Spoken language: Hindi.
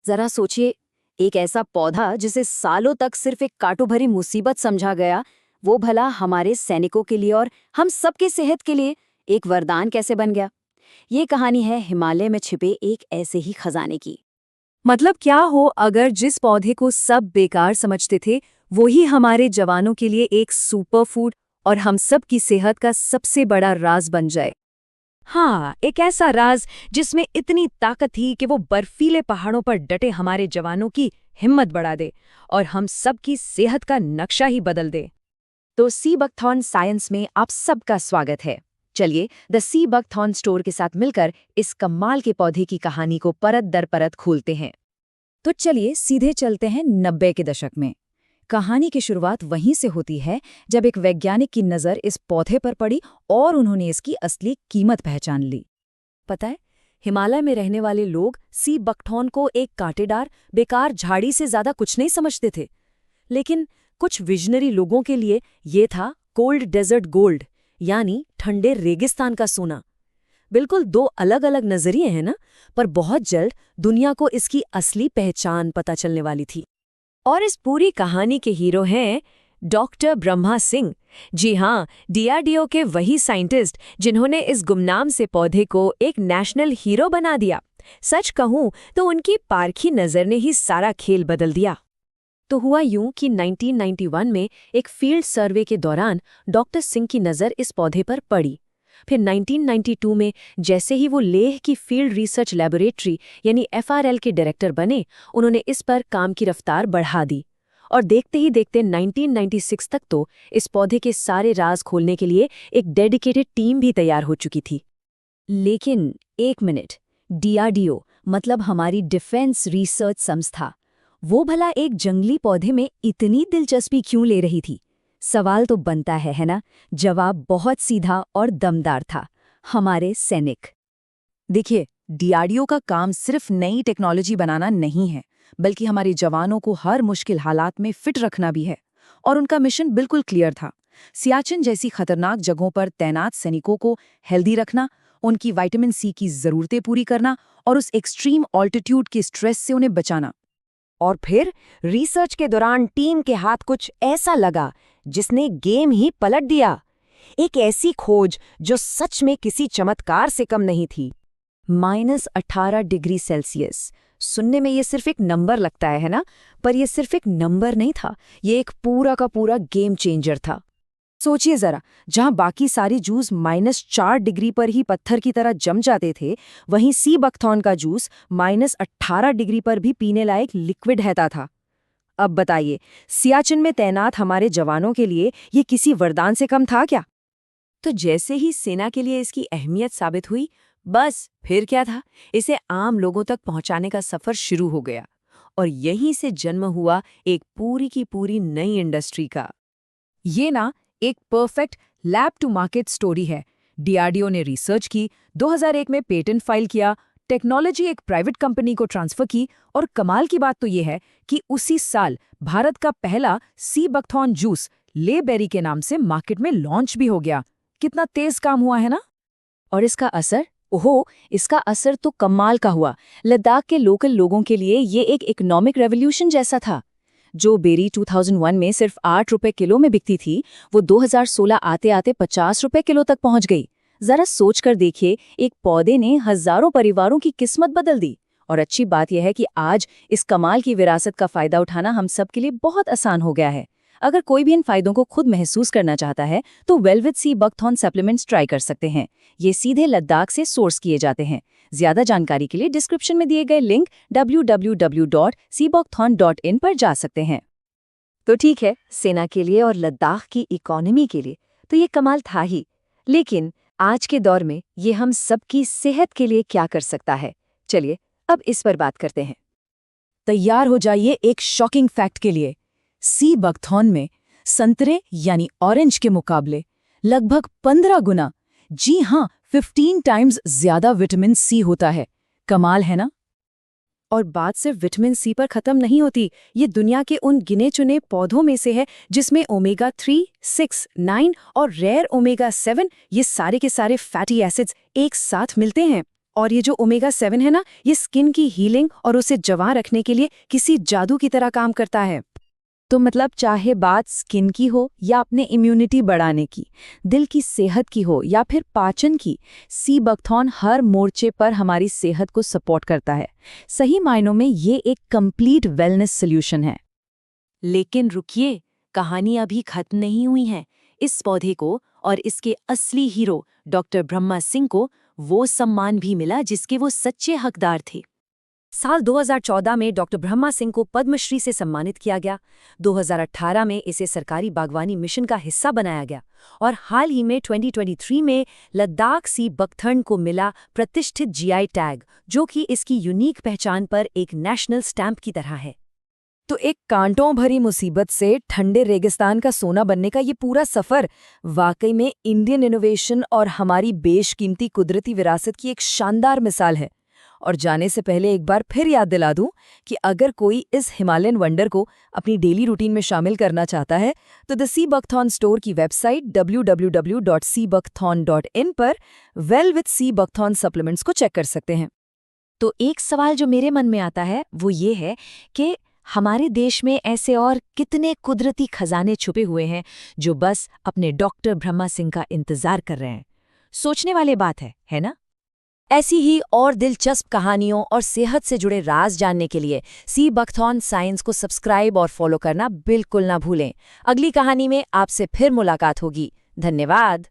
जरा सोचिए, एक ऐसा पौधा जिसे सालों तक सिर्फ एक कांटों भरी मुसीबत समझा गया, वो भला हमारे सैनिकों के लिए और हम सबकी सेहत के लिए एक वरदान कैसे बन गया। ये कहानी है हिमालय में छिपे एक ऐसे ही खजाने की। मतलब क्या हो अगर जिस पौधे को सब बेकार समझते थे वही हमारे जवानों के लिए एक सुपर फूड और हम सब की सेहत का सबसे बड़ा राज बन जाए। हाँ, एक ऐसा राज जिसमें इतनी ताकत थी कि वो बर्फीले पहाड़ों पर डटे हमारे जवानों की हिम्मत बढ़ा दे और हम सब की सेहत का नक्शा ही बदल दे। तो सी बकथॉर्न साइंस में आप सबका स्वागत है। चलिए द सी बकथॉर्न स्टोर के साथ मिलकर इस कमाल के पौधे की कहानी को परत दर परत खोलते हैं। तो चलिए सीधे चलते हैं 90 के दशक में। कहानी की शुरुआत वहीं से होती है जब एक वैज्ञानिक की नज़र इस पौधे पर पड़ी और उन्होंने इसकी असली कीमत पहचान ली। पता है, हिमालय में रहने वाले लोग सी बकथॉर्न को एक कांटेदार बेकार झाड़ी से ज्यादा कुछ नहीं समझते थे, लेकिन कुछ विजनरी लोगों के लिए ये था कोल्ड डेजर्ट गोल्ड, यानी ठंडे रेगिस्तान का सोना। बिल्कुल दो अलग अलग नजरिए हैं ना, पर बहुत जल्द दुनिया को इसकी असली पहचान पता चलने वाली थी। और इस पूरी कहानी के हीरो हैं डॉक्टर ब्रह्मा सिंह। जी हाँ, डीआरडीओ के वही साइंटिस्ट जिन्होंने इस गुमनाम से पौधे को एक नेशनल हीरो बना दिया। सच कहूं तो उनकी पारखी नज़र ने ही सारा खेल बदल दिया। तो हुआ यूं कि 1991 में एक फील्ड सर्वे के दौरान डॉक्टर सिंह की नज़र इस पौधे पर पड़ी। फिर 1992 में जैसे ही वो लेह की फील्ड रिसर्च लैबोरेटरी यानी एफआरएल के डायरेक्टर बने, उन्होंने इस पर काम की रफ्तार बढ़ा दी और देखते ही देखते 1996 तक तो इस पौधे के सारे राज खोलने के लिए एक डेडिकेटेड टीम भी तैयार हो चुकी थी। लेकिन एक मिनट, डीआरडीओ मतलब हमारी डिफेंस रिसर्च संस्था, वो भला एक जंगली पौधे में इतनी दिलचस्पी क्यों ले रही थी? सवाल तो बनता है ना? जवाब बहुत सीधा और दमदार था, हमारे सैनिक। देखिए, डीआरडीओ का काम सिर्फ नई टेक्नोलॉजी बनाना नहीं है, बल्कि हमारे जवानों को हर मुश्किल हालात में फिट रखना भी है। और उनका मिशन बिल्कुल क्लियर था, सियाचिन जैसी खतरनाक जगहों पर तैनात सैनिकों को हेल्दी रखना, उनकी विटामिन सी की ज़रूरतें पूरी करना और उस एक्सट्रीम ऑल्टीट्यूड के स्ट्रेस से उन्हें बचाना। और फिर रिसर्च के दौरान टीम के हाथ कुछ ऐसा लगा जिसने गेम ही पलट दिया। एक ऐसी खोज जो सच में किसी चमत्कार से कम नहीं थी। -18 डिग्री सेल्सियस। सुनने में ये सिर्फ एक नंबर लगता है ना? पर ये सिर्फ एक नंबर नहीं था, ये एक पूरा का पूरा गेम चेंजर था। सोचिए जरा, जहां बाकी सारी जूस -4 डिग्री पर ही पत्थर की तरह जम जाते थे, वहीं सी बकथॉर्न का जूस -18 डिग्री पर भी पीने लायक लिक्विड रहता था। अब बताइए, सियाचिन में तैनात हमारे जवानों के लिए ये किसी वरदान से कम था क्या? तो जैसे ही सेना के लिए इसकी अहमियत साबित हुई, बस फिर क्या था, इसे आम लोगों तक पहुंचाने का सफर शुरू हो गया। और यहीं से जन्म हुआ एक पूरी की पूरी नई इंडस्ट्री का। ये ना एक perfect lab to market story है। डीआरडीओ ने रिसर्च की, 2001 में पेटेंट फाइल किया, टेक्नोलॉजी एक प्राइवेट कंपनी को ट्रांसफर की, और कमाल की बात तो ये है कि उसी साल भारत का पहला सी बकथॉर्न जूस लेबेरी के नाम से मार्केट में लॉन्च भी हो गया। कितना तेज काम हुआ है ना? और इसका असर, इसका असर तो कमाल का हुआ। लद्दाख के लोकल लोगों के लिए ये एक इकोनॉमिक रेवोल्यूशन जैसा था। जो बेरी 2001 में सिर्फ 8 रुपए किलो में बिकती थी, वो 2016 आते आते 50 रुपए किलो तक पहुंच गई। जरा सोच कर देखिए, एक पौधे ने हजारों परिवारों की किस्मत बदल दी। और अच्छी बात यह है कि आज इस कमाल की विरासत का फायदा उठाना हम सब के लिए बहुत आसान हो गया है। अगर कोई भी इन फायदों को खुद महसूस करना चाहता है तो velvet sea buckthorn supplements try कर सकते हैं। ये सीधे लद्दाख से सोर्स किए जाते हैं। ज्यादा जानकारी के लिए डिस्क्रिप्शन में दिए गए लिंक www.seabuckthorn.in पर जा सकते हैं। तो ठीक है, सेना के लिए और लद्दाख की इकोनॉमी के लिए तो ये कमाल था ही, लेकिन आज के दौर में ये हम सबकी सेहत के लिए क्या कर सकता है? चलिए अब इस पर बात करते हैं। तैयार हो जाइए एक शॉकिंग फैक्ट के लिए। सी बकथॉर्न में संतरे यानी ऑरेंज के मुकाबले लगभग 15 गुना, जी हाँ 15 टाइम्स ज्यादा विटामिन सी होता है। कमाल है ना? और बात सिर्फ विटामिन सी पर खत्म नहीं होती। ये दुनिया के उन गिने चुने पौधों में से है जिसमें ओमेगा 3, 6, 9 और रेयर ओमेगा 7 ये सारे के सारे फैटी एसिड्स एक साथ मिलते हैं। और ये जो ओमेगा 7 है ना, ये स्किन की हीलिंग और उसे जवां रखने के लिए किसी जादू की तरह काम करता है। तो मतलब चाहे बात स्किन की हो या अपने इम्यूनिटी बढ़ाने की, दिल की सेहत की हो या फिर पाचन की, सी बकथॉर्न हर मोर्चे पर हमारी सेहत को सपोर्ट करता है। सही मायनों में ये एक कंप्लीट वेलनेस सॉल्यूशन है। लेकिन रुकिए, कहानी अभी खत्म नहीं हुई है। इस पौधे को और इसके असली हीरो डॉक्टर ब्रह्मा सिंह को वो सम्मान भी मिला जिसके वो सच्चे हकदार थे। साल 2014 में डॉक्टर ब्रह्मा सिंह को पद्मश्री से सम्मानित किया गया। 2018 में इसे सरकारी बागवानी मिशन का हिस्सा बनाया गया और हाल ही में 2023 में लद्दाख सी बकथर्न को मिला प्रतिष्ठित जीआई टैग, जो कि इसकी यूनिक पहचान पर एक नेशनल स्टैंप की तरह है। तो एक कांटों भरी मुसीबत से ठंडे रेगिस्तान का सोना बनने का ये पूरा सफर वाकई में इंडियन इनोवेशन और हमारी बेशकीमती कुदरती विरासत की एक शानदार मिसाल है। और जाने से पहले एक बार फिर याद दिला दूं कि अगर कोई इस हिमालयन वंडर को अपनी डेली रूटीन में शामिल करना चाहता है तो द सी बकथॉर्न स्टोर की वेबसाइट www.seabuckthorn.in पर well with sea buckthorn supplements को चेक कर सकते हैं। तो एक सवाल जो मेरे मन में आता है वो ये है कि हमारे देश में ऐसे और कितने कुदरती खजाने छुपे हुए हैं जो बस अपने डॉक्टर ब्रह्मा सिंह का इंतजार कर रहे हैं। सोचने वाली बात है ना? ऐसी ही और दिलचस्प कहानियों और सेहत से जुड़े राज जानने के लिए सी बकथॉर्न साइंस को सब्सक्राइब और फॉलो करना बिल्कुल ना भूलें। अगली कहानी में आपसे फिर मुलाकात होगी। धन्यवाद।